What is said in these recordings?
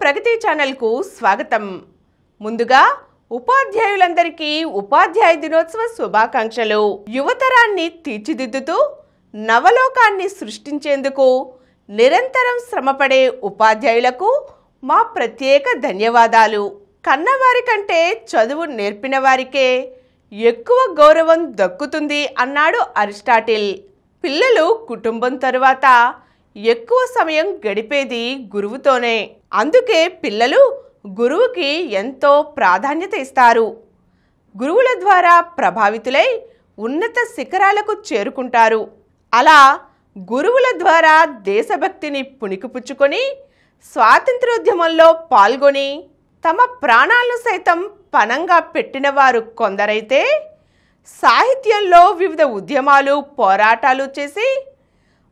ప్రగతి ఛానల్కు స్వాగతం. ముందుగా ఉపాధ్యాయులందరికీ ఉపాధ్యాయ దినోత్సవ శుభాకాంక్షలు. యువతరాన్ని తీర్చిదిద్దుతూ నవలోకాన్ని సృష్టించేందుకు నిరంతరం శ్రమపడే ఉపాధ్యాయులకు మా ప్రత్యేక ధన్యవాదాలు. కన్నవారి కంటే చదువు నేర్పిన వారికే ఎక్కువ గౌరవం దక్కుతుంది అన్నాడు అరిస్టాటిల్. పిల్లలు కుటుంబం తరువాత ఎక్కువ సమయం గడిపేది గురువుతోనే. అందుకే పిల్లలు గురువుకి ఎంతో ప్రాధాన్యత ఇస్తారు. గురువుల ద్వారా ప్రభావితులై ఉన్నత శిఖరాలకు చేరుకుంటారు. అలా గురువుల ద్వారా దేశభక్తిని పుణికిపుచ్చుకొని స్వాతంత్రోద్యమంలో పాల్గొని తమ ప్రాణాలను సైతం పణంగా పెట్టిన వారు కొందరైతే, సాహిత్యంలో వివిధ ఉద్యమాలు పోరాటాలు చేసి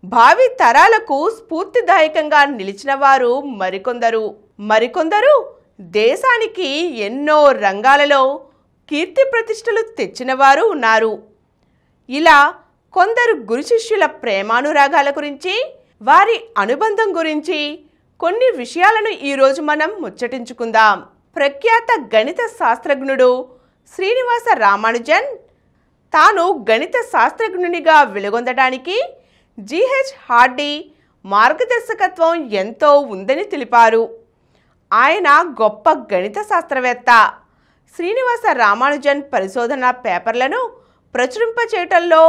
భావి తరాలకు స్ఫూర్తిదాయకంగా నిలిచిన వారు మరికొందరు దేశానికి ఎన్నో రంగాలలో కీర్తి ప్రతిష్టలు తెచ్చిన వారు ఉన్నారు. ఇలా కొందరు గురు శిష్యుల ప్రేమానురాగాల గురించి, వారి అనుబంధం గురించి కొన్ని విషయాలను ఈరోజు మనం ముచ్చటించుకుందాం. ప్రఖ్యాత గణిత శాస్త్రజ్ఞుడు శ్రీనివాస రామానుజన్ తాను గణిత శాస్త్రజ్ఞునిగా వెలుగొందడానికి G.H. హార్డీ మార్గదర్శకత్వం ఎంతో ఉందని తెలిపారు. ఆయన గొప్ప గణిత శాస్త్రవేత్త. శ్రీనివాస రామానుజన్ పరిశోధన పేపర్లను ప్రచురింపచేయటంలో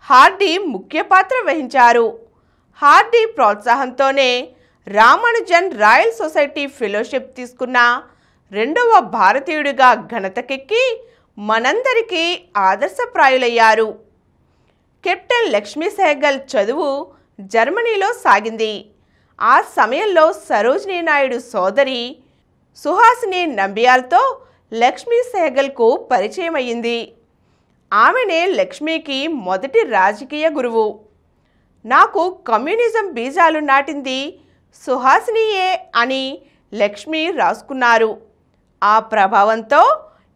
హార్డీ ముఖ్య పాత్ర వహించారు. హార్డీ ప్రోత్సాహంతోనే రామానుజన్ రాయల్ సొసైటీ ఫెలోషిప్ తీసుకున్న రెండవ భారతీయుడిగా ఘనతకెక్కి మనందరికీ ఆదర్శప్రాయులయ్యారు. కెప్టెన్ లక్ష్మీ సెహగల్ చదువు జర్మనీలో సాగింది. ఆ సమయంలో సరోజినీ నాయుడు సోదరి సుహాసిని నంబియాల్తో లక్ష్మీ సెహగల్కు పరిచయం అయ్యింది. ఆమెనే లక్ష్మీకి మొదటి రాజకీయ గురువు. నాకు కమ్యూనిజం బీజాలు నాటింది సుహాసినియే అని లక్ష్మీ రాసుకున్నారు. ఆ ప్రభావంతో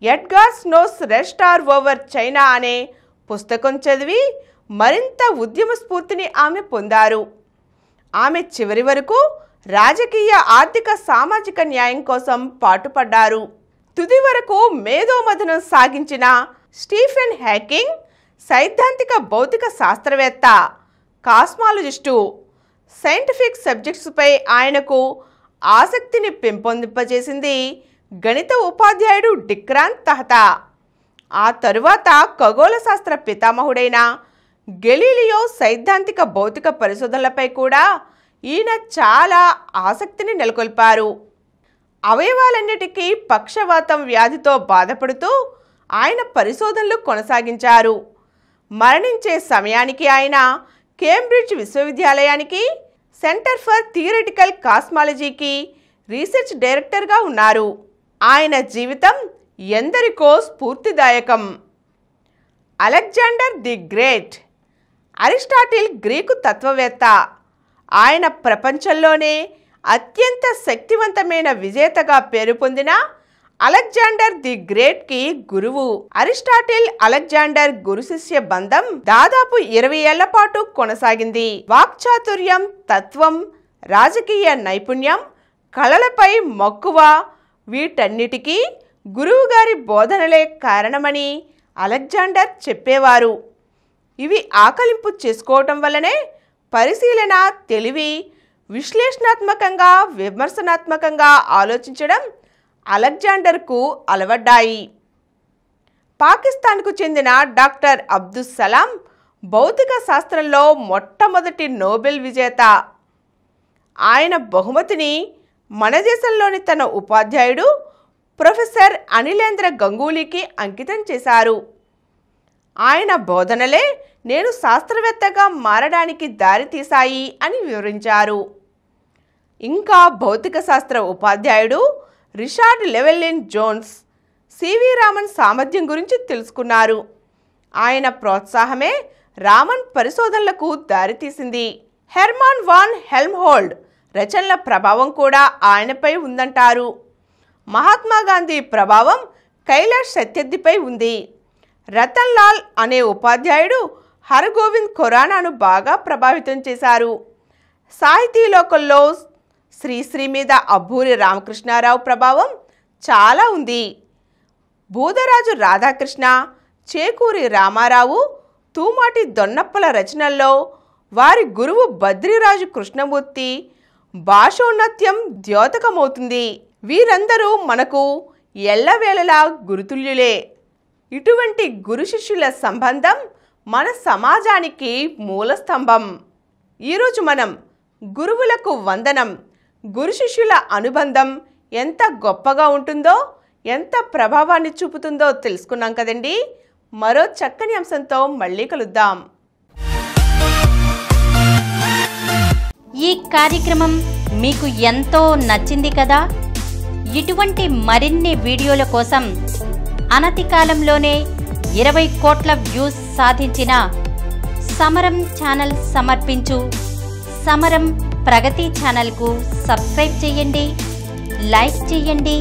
ఎడ్గార్ స్నోస్ రెస్ట్ ఆర్ ఓవర్ చైనా అనే పుస్తకం చదివి మరింత ఉద్యమ స్ఫూర్తిని ఆమె పొందారు. ఆమె చివరి వరకు రాజకీయ, ఆర్థిక, సామాజిక న్యాయం కోసం పాటుపడ్డారు. తుది వరకు మేధోమథనం సాగించిన స్టీఫెన్ హాకింగ్ సైద్ధాంతిక భౌతిక శాస్త్రవేత్త, కాస్మాలజిస్టు. సైంటిఫిక్ సబ్జెక్ట్స్పై ఆయనకు ఆసక్తిని పెంపొందింపజేసింది గణిత ఉపాధ్యాయుడు డిక్రాంత్ తహతా. ఆ తరువాత ఖగోళ శాస్త్ర పితామహుడైన గెలీలియో సైద్ధాంతిక భౌతిక పరిశోధనలపై కూడా ఈయన చాలా ఆసక్తిని నెలకొల్పారు. అవయవాలన్నిటికీ పక్షవాతం వ్యాధితో బాధపడుతూ ఆయన పరిశోధనలు కొనసాగించారు. మరణించే సమయానికి ఆయన కేంబ్రిడ్జ్ విశ్వవిద్యాలయానికి సెంటర్ ఫర్ థియరిటికల్ కాస్మాలజీకి రీసెర్చ్ డైరెక్టర్గా ఉన్నారు. ఆయన జీవితం ఎందరికో స్ఫూర్తిదాయకం. Alexander the great. Aristotle Greek తత్వవేత్త. ఆయన ప్రపంచంలోనే అత్యంత శక్తివంతమైన విజేతగా పేరు పొందిన అలెగ్జాండర్ ది గ్రేట్కి గురువు. అరిస్టాటిల్ అలెగ్జాండర్ గురు శిష్య బంధం దాదాపు 20 ఏళ్ల పాటు కొనసాగింది. వాక్చాతుర్యం, తత్వం, రాజకీయ నైపుణ్యం, కళలపై మక్కువ, వీటన్నిటికీ గురువుగారి బోధనలే కారణమని అలెగ్జాండర్ చెప్పేవారు. ఇవి ఆకలింపు చేసుకోవటం వల్లనే పరిశీలన, తెలివి, విశ్లేషణాత్మకంగా, విమర్శనాత్మకంగా ఆలోచించడం అలెగ్జాండర్కు అలవడ్డాయి. పాకిస్తాన్కు చెందిన డాక్టర్ అబ్దుల్ సలాం భౌతిక శాస్త్రంలో మొట్టమొదటి నోబెల్ విజేత. ఆయన బహుమతిని మన దేశంలోని తన ఉపాధ్యాయుడు ప్రొఫెసర్ అనిలేంద్ర గంగూలీకి అంకితం చేశారు. ఆయన బోధనలే నేను శాస్త్రవేత్తగా మారడానికి దారితీశాయి అని వివరించారు. ఇంకా భౌతిక శాస్త్ర ఉపాధ్యాయుడు రిషార్డ్ లెవెల్లిన్ జోన్స్ సివి రామన్ సామర్థ్యం గురించి తెలుసుకున్నారు. ఆయన ప్రోత్సాహమే రామన్ పరిశోధనలకు దారితీసింది. హెర్మాన్ వాన్ హెల్మ్హోల్డ్ రచనల ప్రభావం కూడా ఆయనపై ఉందంటారు. మహాత్మా గాంధీ ప్రభావం కైలాష్ సత్యర్థిపై ఉంది. రతన్ లాల్ అనే ఉపాధ్యాయుడు హరగోవింద్ ఖురానాను బాగా ప్రభావితం చేశారు. సాహితీ లోకంలో శ్రీశ్రీ మీద అబ్బూరి రామకృష్ణారావు ప్రభావం చాలా ఉంది. బూదరాజు రాధాకృష్ణ, చేకూరి రామారావు, తూమాటి దొన్నప్పల రచనల్లో వారి గురువు బద్రిరాజు కృష్ణమూర్తి భాషోన్నత్యం ద్యోతకమవుతుంది. వీరందరూ మనకు ఎల్లవేళలా గురుతుల్యులే. ఇటువంటి గురు శిష్యుల సంబంధం మన సమాజానికి మూలస్తంభం. ఈరోజు మనం గురువులకు వందనం, గురు శిష్యుల అనుబంధం ఎంత గొప్పగా ఉంటుందో, ఎంత ప్రభావాన్ని చూపుతుందో తెలుసుకున్నాం కదండి. మరో చక్కని అంశంతో మళ్ళీ కలుద్దాం. ఈ కార్యక్రమం మీకు ఎంతో నచ్చింది కదా. ఇటువంటి మరిన్ని వీడియోల కోసం అనతి కాలంలోనే 20 కోట్ల వ్యూస్ సాధించిన సమరం ఛానల్ సమర్పించు సమరం ప్రగతి ఛానల్కు సబ్స్క్రైబ్ చేయండి, లైక్ చేయండి,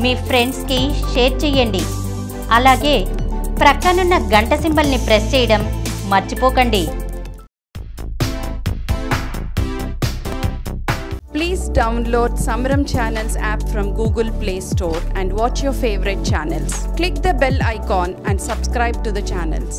మీ ఫ్రెండ్స్కి షేర్ చేయండి. అలాగే ప్రక్కనున్న గంట సింబల్ని ప్రెస్ చేయడం మర్చిపోకండి. Please download Samaram Channels app from Google Play Store and watch your favorite channels. Click the bell icon and subscribe to the channels.